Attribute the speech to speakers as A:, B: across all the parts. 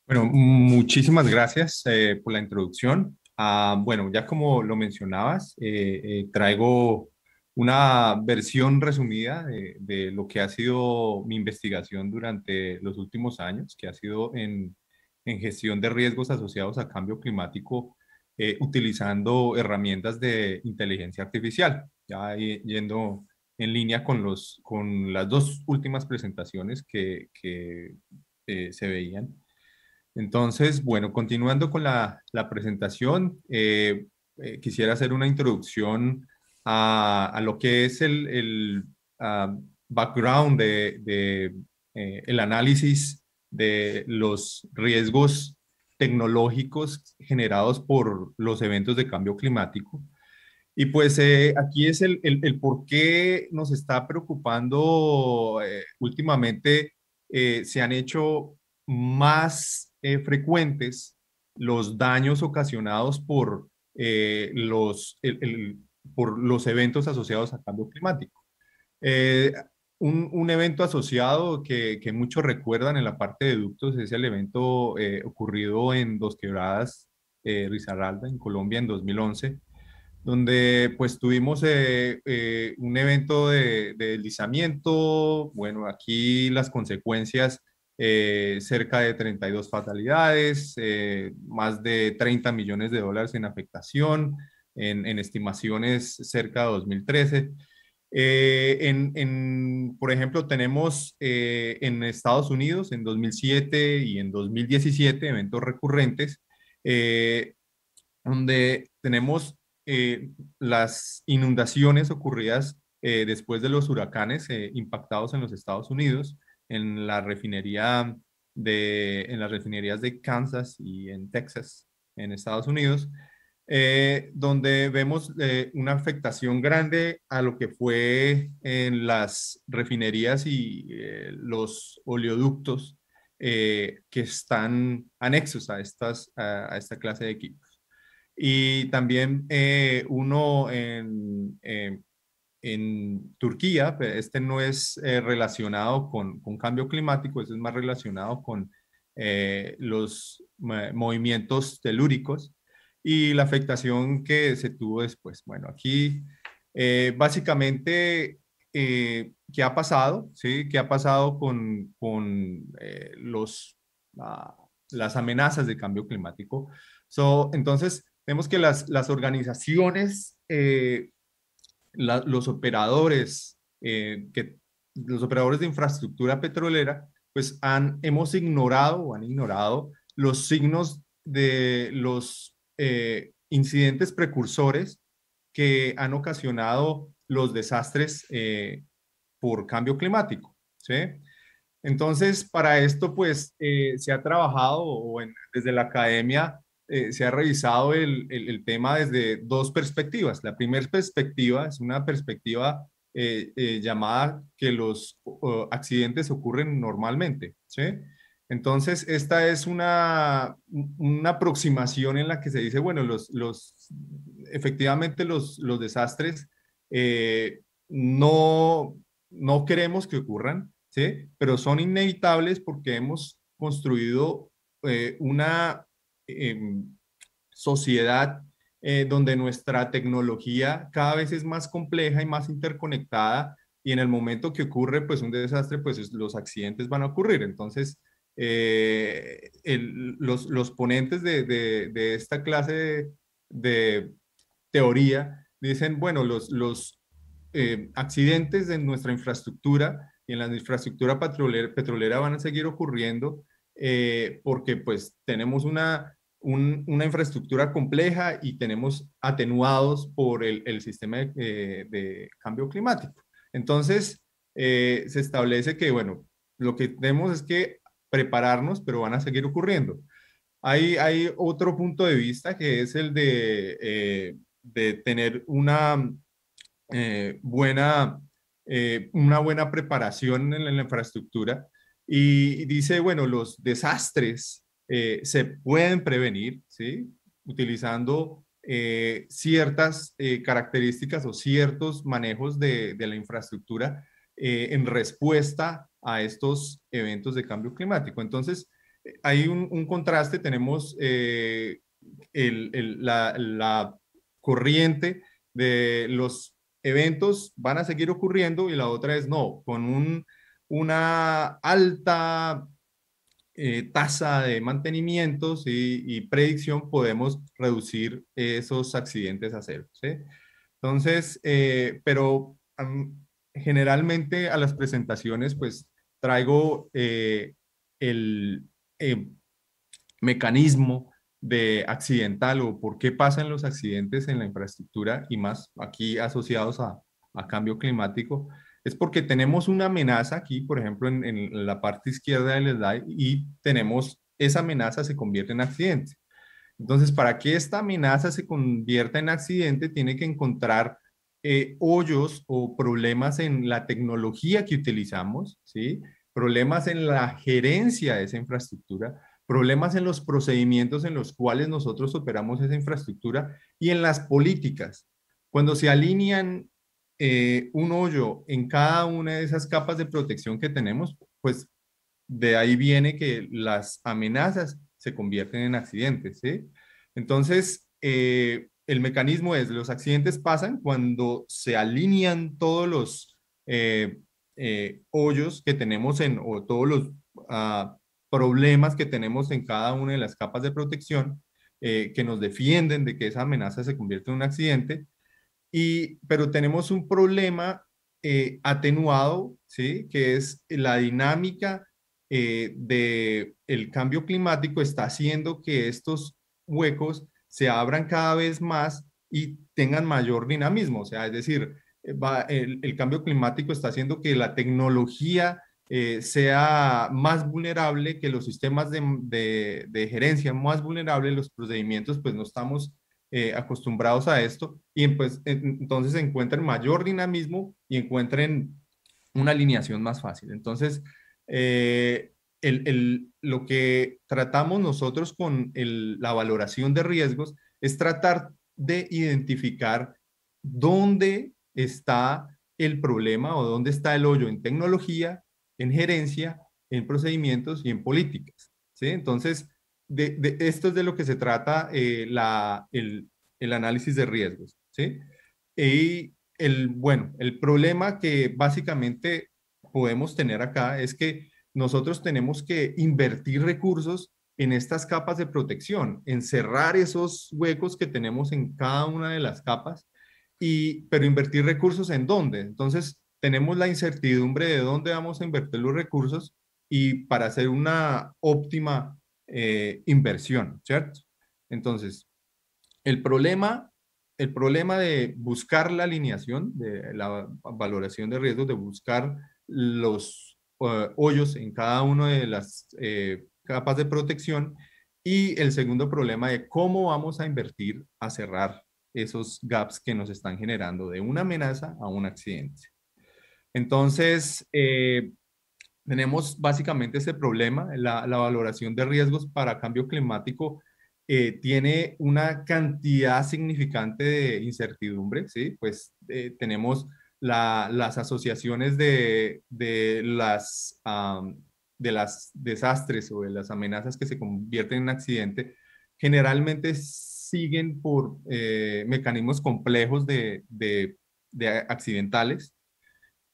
A: Bueno, muchísimas gracias por la introducción. Bueno, ya como lo mencionabas, traigo una versión resumida de lo que ha sido mi investigación durante los últimos años, que ha sido en gestión de riesgos asociados a cambio climático, utilizando herramientas de inteligencia artificial. Ya yendo en línea con con las dos últimas presentaciones que se veían. Entonces, bueno, continuando con la presentación, quisiera hacer una introducción a lo que es el background de el análisis de los riesgos tecnológicos generados por los eventos de cambio climático. Y pues aquí es el por qué nos está preocupando últimamente. Se han hecho más frecuentes los daños ocasionados por los eventos asociados a cambio climático. Eh, un evento asociado que muchos recuerdan en la parte de ductos es el evento ocurrido en Dos Quebradas, Risaralda, en Colombia en 2011, donde pues tuvimos un evento de deslizamiento. Bueno, aquí las consecuencias, cerca de 32 fatalidades, más de 30 millones de dólares en afectación, en estimaciones cerca de 2013. Por ejemplo, tenemos en Estados Unidos en 2007 y en 2017 eventos recurrentes, eh, donde tenemos las inundaciones ocurridas después de los huracanes impactados en los Estados Unidos, en la refinería en las refinerías de Kansas y en Texas, en Estados Unidos, donde vemos una afectación grande a lo que fue en las refinerías y los oleoductos que están anexos a a esta clase de equipos. Y también uno en Turquía. Este no es relacionado con cambio climático, este es más relacionado con los movimientos telúricos y la afectación que se tuvo después. Bueno, aquí básicamente, ¿qué ha pasado? ¿Sí? ¿Qué ha pasado con las amenazas de cambio climático? Entonces, vemos que las organizaciones, los operadores, los operadores de infraestructura petrolera, pues hemos ignorado o han ignorado los signos de los incidentes precursores que han ocasionado los desastres por cambio climático, ¿sí? Entonces, para esto, pues, se ha trabajado desde la academia. Se ha revisado el tema desde dos perspectivas. La primera perspectiva es una perspectiva llamada que los accidentes ocurren normalmente, ¿sí? Entonces, esta es una aproximación en la que se dice, bueno, efectivamente los desastres no, no queremos que ocurran, ¿sí? Pero son inevitables porque hemos construido una eh, sociedad donde nuestra tecnología cada vez es más compleja y más interconectada, y en el momento que ocurre pues un desastre, pues los accidentes van a ocurrir. Entonces, los ponentes de esta clase de teoría dicen, bueno, los accidentes en nuestra infraestructura y en la infraestructura petrolera van a seguir ocurriendo porque pues tenemos una infraestructura compleja y tenemos atenuados por el sistema de cambio climático. Entonces, se establece que, bueno, lo que tenemos es que prepararnos, pero van a seguir ocurriendo. Hay otro punto de vista que es el de tener una buena preparación en la infraestructura, y dice, bueno, los desastres se pueden prevenir, ¿sí? Utilizando ciertas características o ciertos manejos de la infraestructura en respuesta a estos eventos de cambio climático. Entonces, hay un contraste, tenemos la corriente de los eventos van a seguir ocurriendo y la otra es no, con una alta tasa de mantenimientos y predicción podemos reducir esos accidentes a cero, ¿sí? Entonces, pero generalmente a las presentaciones pues traigo el eh, mecanismo de accidental o por qué pasan los accidentes en la infraestructura y más aquí asociados a cambio climático, es porque tenemos una amenaza aquí, por ejemplo, en la parte izquierda del slide y tenemos esa amenaza se convierte en accidente. Entonces, para que esta amenaza se convierta en accidente, tiene que encontrar hoyos o problemas en la tecnología que utilizamos, ¿sí? Problemas en la gerencia de esa infraestructura, problemas en los procedimientos en los cuales nosotros operamos esa infraestructura y en las políticas. Cuando se alinean un hoyo en cada una de esas capas de protección que tenemos, pues de ahí viene que las amenazas se convierten en accidentes, ¿sí? Entonces, el mecanismo es, los accidentes pasan cuando se alinean todos los hoyos que tenemos o todos los problemas que tenemos en cada una de las capas de protección que nos defienden de que esa amenaza se convierta en un accidente pero tenemos un problema atenuado, ¿sí? Que es la dinámica del cambio climático está haciendo que estos huecos se abran cada vez más y tengan mayor dinamismo. O sea, es decir, el cambio climático está haciendo que la tecnología sea más vulnerable, que los sistemas de gerencia más vulnerables, los procedimientos, pues no estamos acostumbrados a esto y pues entonces encuentren mayor dinamismo y encuentren una alineación más fácil. Entonces, lo que tratamos nosotros con la valoración de riesgos es tratar de identificar dónde está el problema o dónde está el hoyo en tecnología, en gerencia, en procedimientos y en políticas. ¿Sí? Entonces, de esto es de lo que se trata el análisis de riesgos, ¿sí? Y bueno, el problema que básicamente podemos tener acá es que nosotros tenemos que invertir recursos en estas capas de protección, en cerrar esos huecos que tenemos en cada una de las capas, pero invertir recursos en dónde. Entonces, tenemos la incertidumbre de dónde vamos a invertir los recursos y para hacer una óptima inversión, ¿cierto? Entonces, el problema, el problema de buscar la alineación, de la valoración de riesgos, de buscar los hoyos en cada una de las capas de protección y el segundo problema de cómo vamos a invertir a cerrar esos gaps que nos están generando de una amenaza a un accidente. Entonces, tenemos básicamente ese problema, la valoración de riesgos para cambio climático tiene una cantidad significante de incertidumbre, ¿sí? Pues tenemos las asociaciones de las desastres o de las amenazas que se convierten en accidente, generalmente siguen por mecanismos complejos de accidentales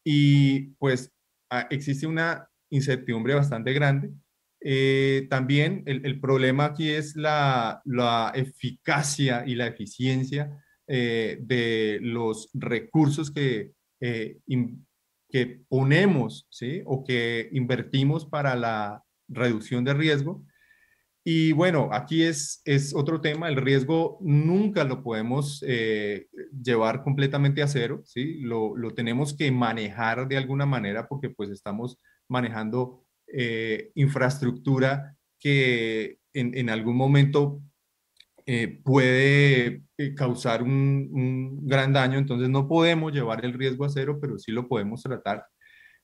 A: y pues existe una incertidumbre bastante grande. También el problema aquí es la eficacia y la eficiencia de los recursos que ponemos, ¿sí? O que invertimos para la reducción de riesgo y bueno, aquí es otro tema, el riesgo nunca lo podemos llevar completamente a cero, ¿sí? Lo tenemos que manejar de alguna manera porque pues estamos manejando infraestructura que en algún momento puede causar un gran daño, entonces no podemos llevar el riesgo a cero, pero sí lo podemos tratar.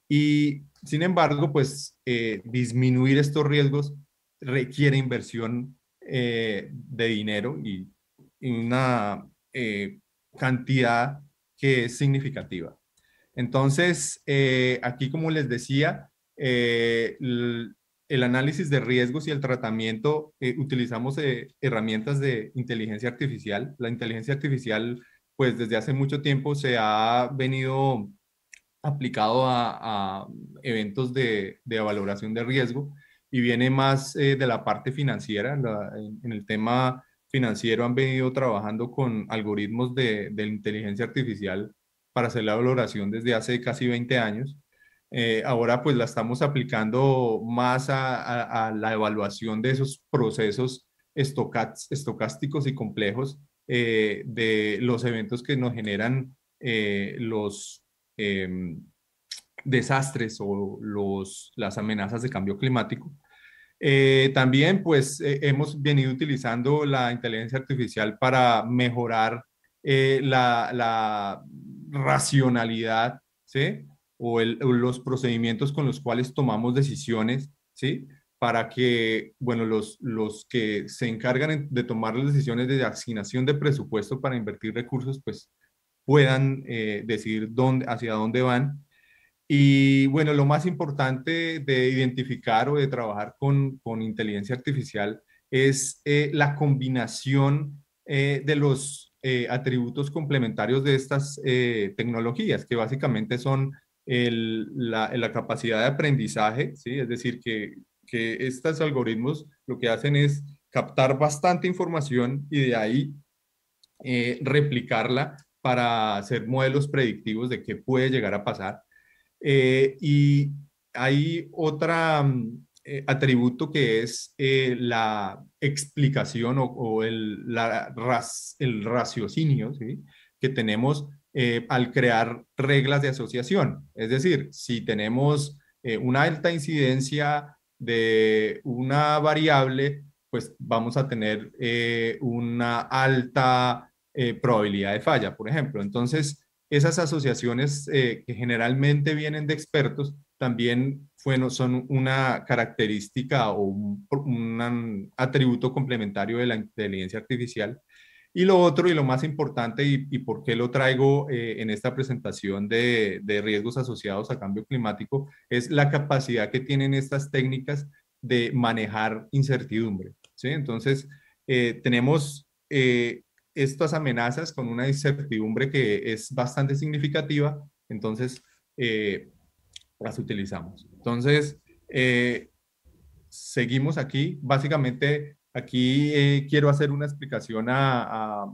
A: Y sin embargo, pues disminuir estos riesgos requiere inversión de dinero y una cantidad que es significativa. Entonces, aquí como les decía, el análisis de riesgos y el tratamiento, utilizamos herramientas de inteligencia artificial. La inteligencia artificial, pues desde hace mucho tiempo se ha venido aplicado a eventos de valoración de riesgo y viene más de la parte financiera. En el tema financiero han venido trabajando con algoritmos de inteligencia artificial para hacer la valoración desde hace casi 20 años. Ahora pues la estamos aplicando más a la evaluación de esos procesos estocásticos y complejos de los eventos que nos generan los eh, desastres o las amenazas de cambio climático. También pues hemos venido utilizando la inteligencia artificial para mejorar la racionalidad, ¿sí? O los procedimientos con los cuales tomamos decisiones, ¿sí? Para que, bueno, los que se encargan de tomar las decisiones de asignación de presupuesto para invertir recursos, pues puedan decidir hacia dónde van. Y bueno, lo más importante de identificar o de trabajar con inteligencia artificial es la combinación de los atributos complementarios de estas tecnologías, que básicamente son la capacidad de aprendizaje, ¿sí? Es decir, que estos algoritmos lo que hacen es captar bastante información y de ahí replicarla para hacer modelos predictivos de qué puede llegar a pasar. Y hay otra atributo que es la explicación o el raciocinio, ¿sí? Que tenemos al crear reglas de asociación. Es decir, si tenemos una alta incidencia de una variable, pues vamos a tener una alta probabilidad de falla, por ejemplo. Entonces, esas asociaciones que generalmente vienen de expertos también son una característica o un atributo complementario de la inteligencia artificial. Y lo otro y lo más importante, y por qué lo traigo en esta presentación de riesgos asociados a cambio climático, es la capacidad que tienen estas técnicas de manejar incertidumbre, ¿sí? Entonces, tenemos estas amenazas con una incertidumbre que es bastante significativa, entonces las utilizamos. Entonces, seguimos aquí. Básicamente, aquí quiero hacer una explicación a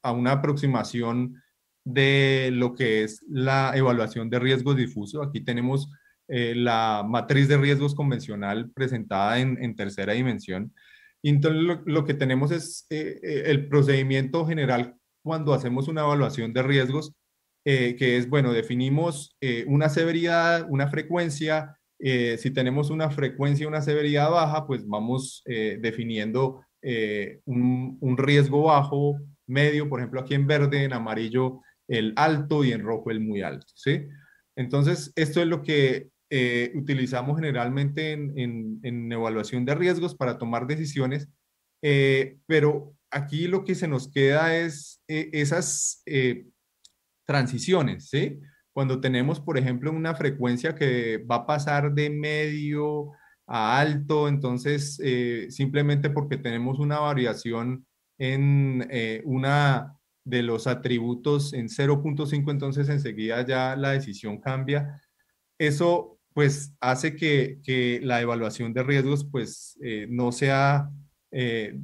A: una aproximación de lo que es la evaluación de riesgo difuso. Aquí tenemos la matriz de riesgos convencional presentada en tercera dimensión. Y entonces lo que tenemos es el procedimiento general cuando hacemos una evaluación de riesgos, que es, bueno, definimos una severidad, una frecuencia. Si tenemos una frecuencia y una severidad baja, pues vamos definiendo un riesgo bajo, medio, por ejemplo, aquí en verde, en amarillo el alto y en rojo el muy alto, ¿sí? Entonces, esto es lo que utilizamos generalmente en evaluación de riesgos para tomar decisiones, pero aquí lo que se nos queda es esas transiciones, ¿sí? Cuando tenemos, por ejemplo, una frecuencia que va a pasar de medio a alto, entonces simplemente porque tenemos una variación en una de los atributos en 0,5, entonces enseguida ya la decisión cambia. Eso pues hace que la evaluación de riesgos pues no se haga de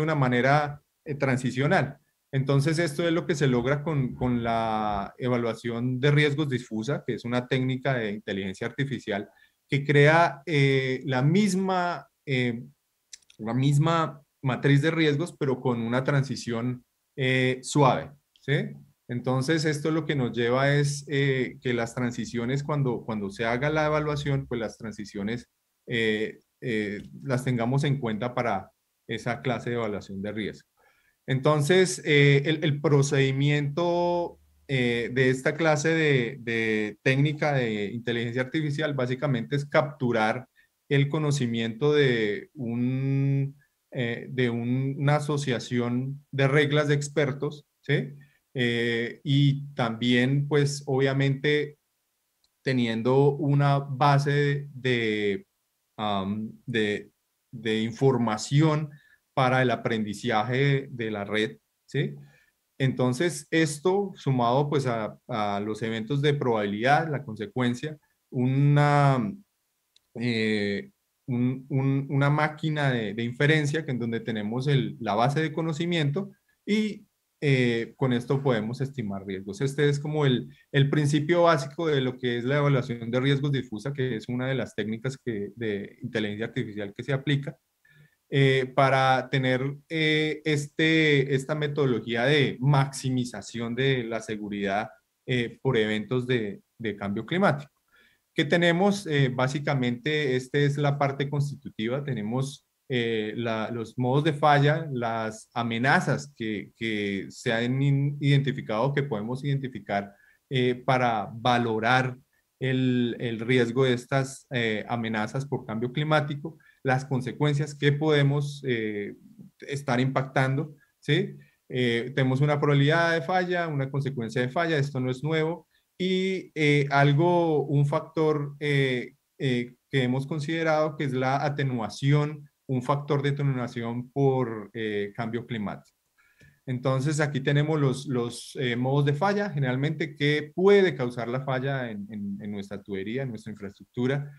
A: una manera transicional. Entonces, esto es lo que se logra con la evaluación de riesgos difusa, que es una técnica de inteligencia artificial que crea la misma matriz de riesgos, pero con una transición suave, ¿sí? Entonces, esto lo que nos lleva es que las transiciones, cuando se haga la evaluación, pues las transiciones las tengamos en cuenta para esa clase de evaluación de riesgo. Entonces, el procedimiento de esta clase de técnica de inteligencia artificial básicamente es capturar el conocimiento una asociación de reglas de expertos, ¿sí? Y también, pues, obviamente, teniendo una base de información para el aprendizaje de la red, ¿sí? Entonces, esto sumado pues a los eventos de probabilidad, la consecuencia, una, eh, una máquina de inferencia que en donde tenemos la base de conocimiento y con esto podemos estimar riesgos. Este es como el principio básico de lo que es la evaluación de riesgos difusa, que es una de las técnicas de inteligencia artificial que se aplica para tener esta metodología de maximización de la seguridad por eventos de cambio climático. ¿Qué tenemos? Básicamente, esta es la parte constitutiva. Tenemos los modos de falla, las amenazas que se han identificado, que podemos identificar para valorar el riesgo de estas amenazas por cambio climático, las consecuencias que podemos estar impactando, ¿sí? Tenemos una probabilidad de falla, una consecuencia de falla, esto no es nuevo, y un factor que hemos considerado que es la atenuación, un factor de atenuación por cambio climático. Entonces aquí tenemos los modos de falla, generalmente que puede causar la falla en nuestra tubería, en nuestra infraestructura,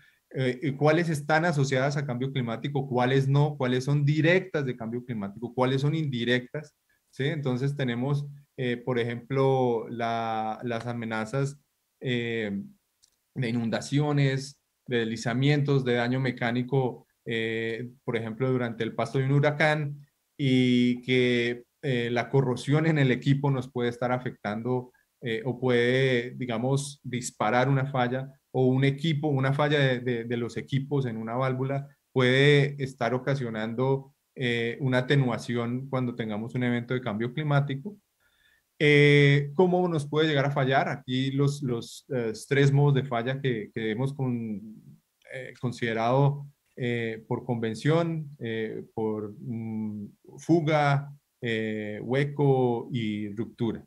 A: cuáles están asociadas a cambio climático, cuáles no, cuáles son directas de cambio climático, cuáles son indirectas, ¿sí? Entonces tenemos, por ejemplo, las amenazas eh, de inundaciones, de deslizamientos, de daño mecánico, por ejemplo, durante el paso de un huracán, y que la corrosión en el equipo nos puede estar afectando o puede, digamos, disparar una falla o un equipo, una falla de los equipos en una válvula puede estar ocasionando una atenuación cuando tengamos un evento de cambio climático. ¿Cómo nos puede llegar a fallar? Aquí los tres modos de falla que hemos considerado por convención, por fuga, hueco y ruptura.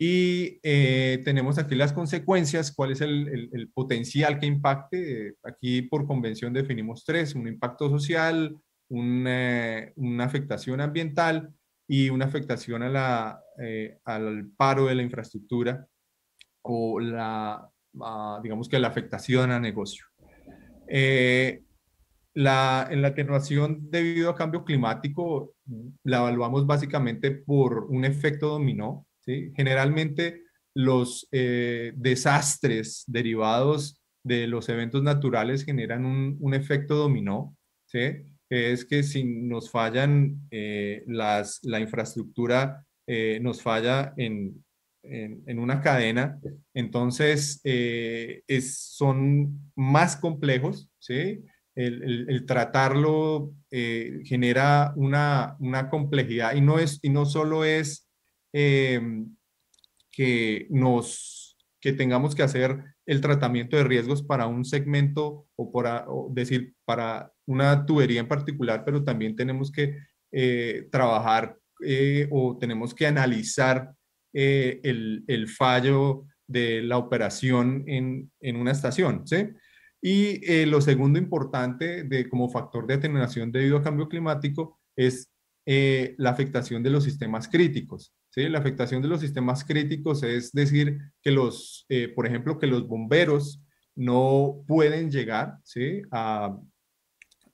A: Y tenemos aquí las consecuencias, cuál es el potencial que impacte. Aquí por convención definimos tres: un impacto social, una afectación ambiental y una afectación al paro de la infraestructura o digamos que la afectación a negocio. Eh, en la atenuación debido a cambio climático la evaluamos básicamente por un efecto dominó, ¿sí? Generalmente los desastres derivados de los eventos naturales generan un efecto dominó, ¿sí? Que es que si nos fallan la infraestructura, nos falla en una cadena, entonces son más complejos, ¿sí? El tratarlo genera una complejidad y no solo es eh, que tengamos que hacer el tratamiento de riesgos para un segmento o decir, para una tubería en particular, pero también tenemos que trabajar o tenemos que analizar el fallo de la operación en una estación, ¿sí? Y lo segundo importante como factor de atenuación debido a cambio climático es la afectación de los sistemas críticos, ¿sí? La afectación de los sistemas críticos es decir que por ejemplo, que los bomberos no pueden llegar, ¿sí? a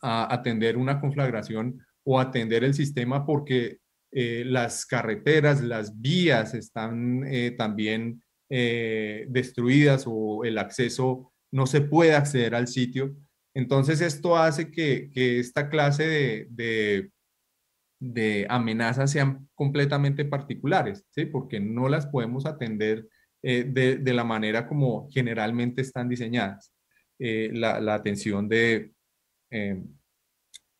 A: atender una conflagración o atender el sistema porque las carreteras, las vías están también destruidas o el acceso no se puede acceder al sitio. Entonces esto hace que esta clase de amenazas sean completamente particulares, ¿sí? Porque no las podemos atender de la manera como generalmente están diseñadas. La atención eh,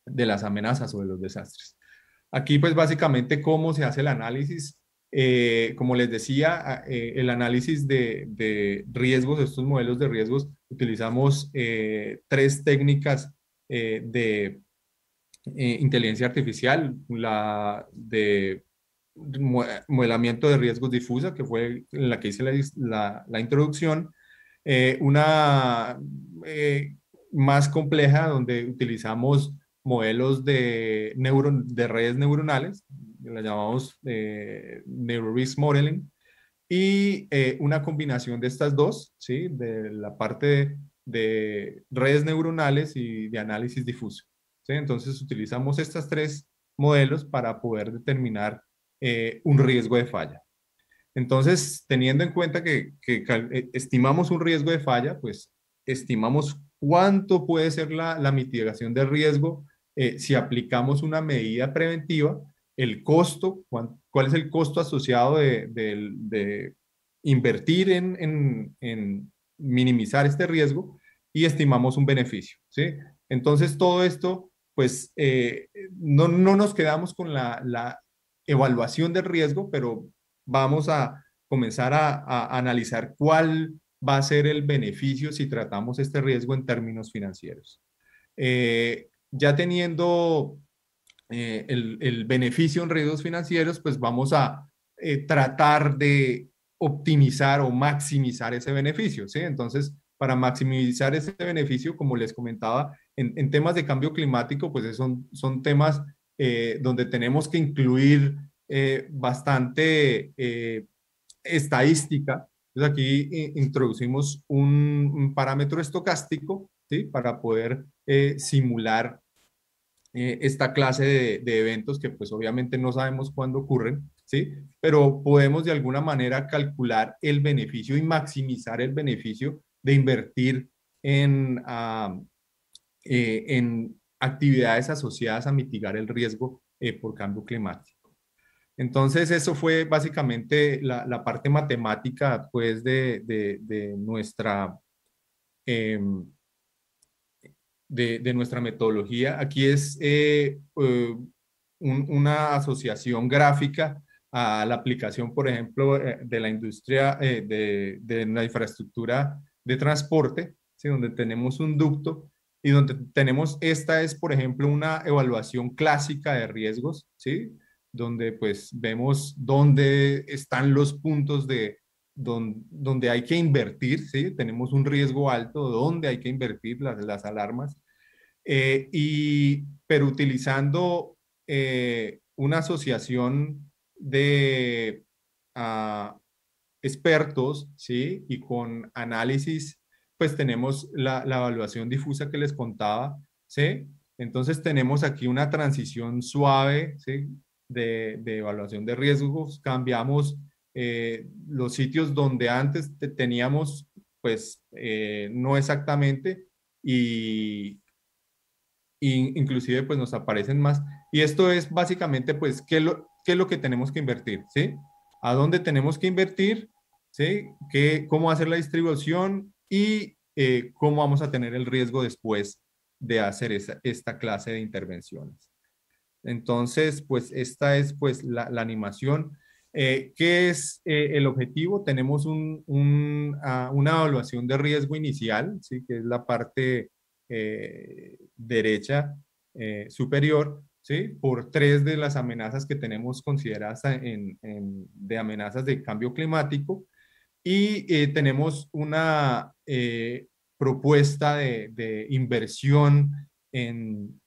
A: de las amenazas o de los desastres. Aquí, pues básicamente, ¿cómo se hace el análisis? Como les decía, el análisis de riesgos, estos modelos de riesgos, utilizamos tres técnicas de inteligencia artificial, la de modelamiento de riesgos difusa, que fue en la que hice la introducción, Una más compleja donde utilizamos modelos de redes neuronales, la llamamos Neuro-Risk Modeling, y una combinación de estas dos, ¿sí? De la parte de redes neuronales y de análisis difuso, ¿sí? Entonces utilizamos estas tres modelos para poder determinar un riesgo de falla. Entonces, teniendo en cuenta que estimamos un riesgo de falla, pues estimamos cuánto puede ser la mitigación de riesgo si aplicamos una medida preventiva, el costo, cuál es el costo asociado de invertir en minimizar este riesgo y estimamos un beneficio, ¿sí? Entonces, todo esto, pues, no nos quedamos con la evaluación del riesgo, pero vamos a comenzar a analizar cuál va a ser el beneficio si tratamos este riesgo en términos financieros. Ya teniendo el beneficio en riesgos financieros, pues vamos a tratar de optimizar o maximizar ese beneficio, ¿sí? Entonces, para maximizar ese beneficio, como les comentaba, en temas de cambio climático, pues son temas donde tenemos que incluir bastante estadística. Entonces aquí introducimos un parámetro estocástico, ¿sí? Para poder simular esta clase de eventos que pues obviamente no sabemos cuándo ocurren, ¿sí? Pero podemos de alguna manera calcular el beneficio y maximizar el beneficio de invertir en actividades asociadas a mitigar el riesgo por cambio climático. Entonces, eso fue básicamente la parte matemática, pues, de nuestra, eh, de nuestra metodología. Aquí es una asociación gráfica a la aplicación, por ejemplo, de la industria de la infraestructura de transporte, ¿sí? Donde tenemos un ducto y donde tenemos, esta es, por ejemplo, una evaluación clásica de riesgos, ¿sí? Donde pues vemos dónde están los puntos donde hay que invertir, ¿sí? Tenemos un riesgo alto, dónde hay que invertir las alarmas, pero utilizando una asociación de uh, expertos, ¿sí? Y con análisis, pues tenemos la evaluación difusa que les contaba, ¿sí? Entonces tenemos aquí una transición suave, ¿sí? De evaluación de riesgos, cambiamos los sitios donde antes teníamos, pues no exactamente, y inclusive pues nos aparecen más. Y esto es básicamente pues qué es lo que tenemos que invertir, ¿sí? ¿A dónde tenemos que invertir? ¿Sí? ¿Cómo hacer la distribución? Y cómo vamos a tener el riesgo después de hacer esta clase de intervenciones. Entonces, pues esta es pues la animación. ¿Qué es el objetivo? Tenemos una evaluación de riesgo inicial, ¿sí? Que es la parte derecha superior, ¿sí? Por tres de las amenazas que tenemos consideradas de amenazas de cambio climático. Y tenemos una propuesta de inversión en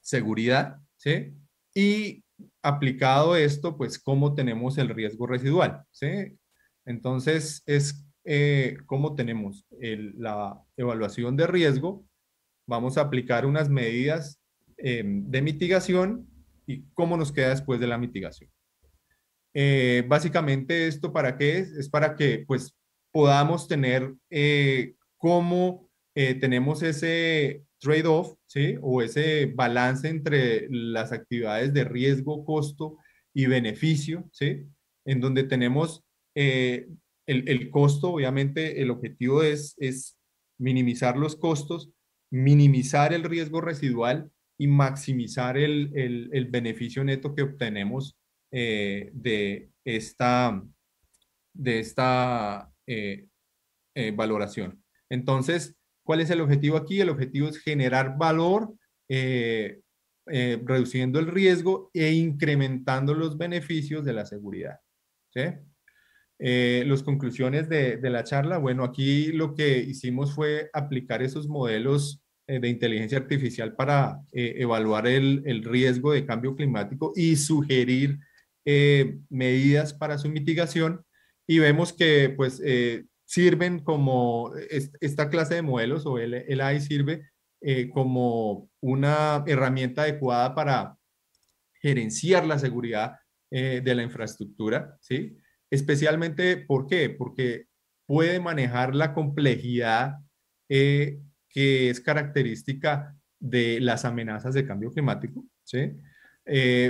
A: seguridad, ¿sí? Y aplicado esto, pues, ¿cómo tenemos el riesgo residual? ¿Sí? Entonces, es cómo tenemos la evaluación de riesgo, vamos a aplicar unas medidas de mitigación y cómo nos queda después de la mitigación. Básicamente, ¿esto para qué es? Es para que, pues, podamos tener cómo tenemos ese trade-off, ¿sí? O ese balance entre las actividades de riesgo, costo y beneficio, ¿sí? En donde tenemos el costo, obviamente, el objetivo es minimizar los costos, minimizar el riesgo residual y maximizar el beneficio neto que obtenemos de esta valoración. Entonces, ¿cuál es el objetivo aquí? El objetivo es generar valor, eh, reduciendo el riesgo e incrementando los beneficios de la seguridad, ¿sí? Las conclusiones de la charla, bueno, aquí lo que hicimos fue aplicar esos modelos de inteligencia artificial para evaluar el riesgo de cambio climático y sugerir medidas para su mitigación. Y vemos que pues sirven como esta clase de modelos o el AI sirve como una herramienta adecuada para gerenciar la seguridad de la infraestructura, ¿sí? Especialmente, ¿por qué? Porque puede manejar la complejidad que es característica de las amenazas de cambio climático, ¿sí?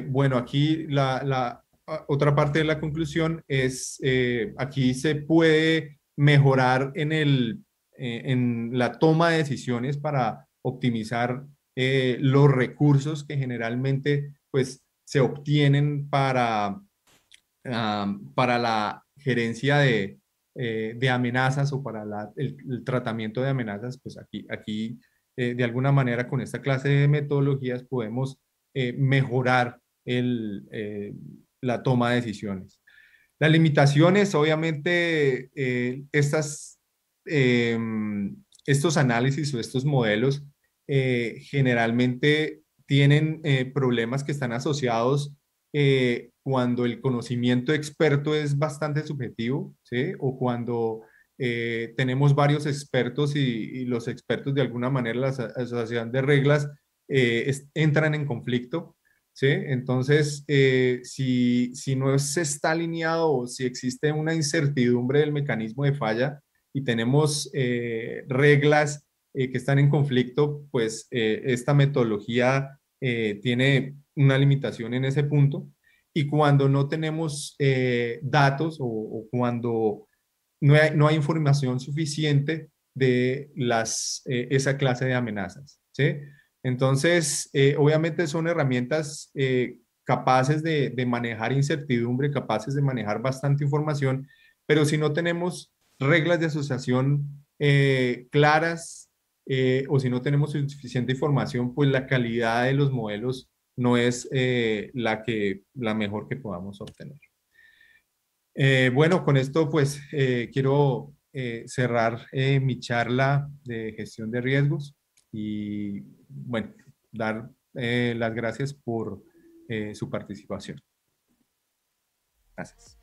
A: Bueno, aquí otra parte de la conclusión es, aquí se puede mejorar en la toma de decisiones para optimizar los recursos que generalmente pues, se obtienen para la gerencia de amenazas o para el tratamiento de amenazas, pues aquí de alguna manera con esta clase de metodologías podemos mejorar la toma de decisiones. Las limitaciones, obviamente, eh, estos análisis o estos modelos generalmente tienen problemas que están asociados cuando el conocimiento experto es bastante subjetivo, ¿sí? O cuando tenemos varios expertos y los expertos de alguna manera, la asociación de reglas, entran en conflicto. ¿Sí? Entonces, si no se está alineado o si existe una incertidumbre del mecanismo de falla y tenemos reglas que están en conflicto, pues esta metodología tiene una limitación en ese punto. Y cuando no tenemos datos o cuando no hay información suficiente de esa clase de amenazas, ¿sí? Entonces, obviamente son herramientas capaces de manejar incertidumbre, capaces de manejar bastante información, pero si no tenemos reglas de asociación claras o si no tenemos suficiente información, pues la calidad de los modelos no es la mejor que podamos obtener. Bueno, con esto pues quiero cerrar mi charla de gestión de riesgos y bueno, dar las gracias por su participación. Gracias.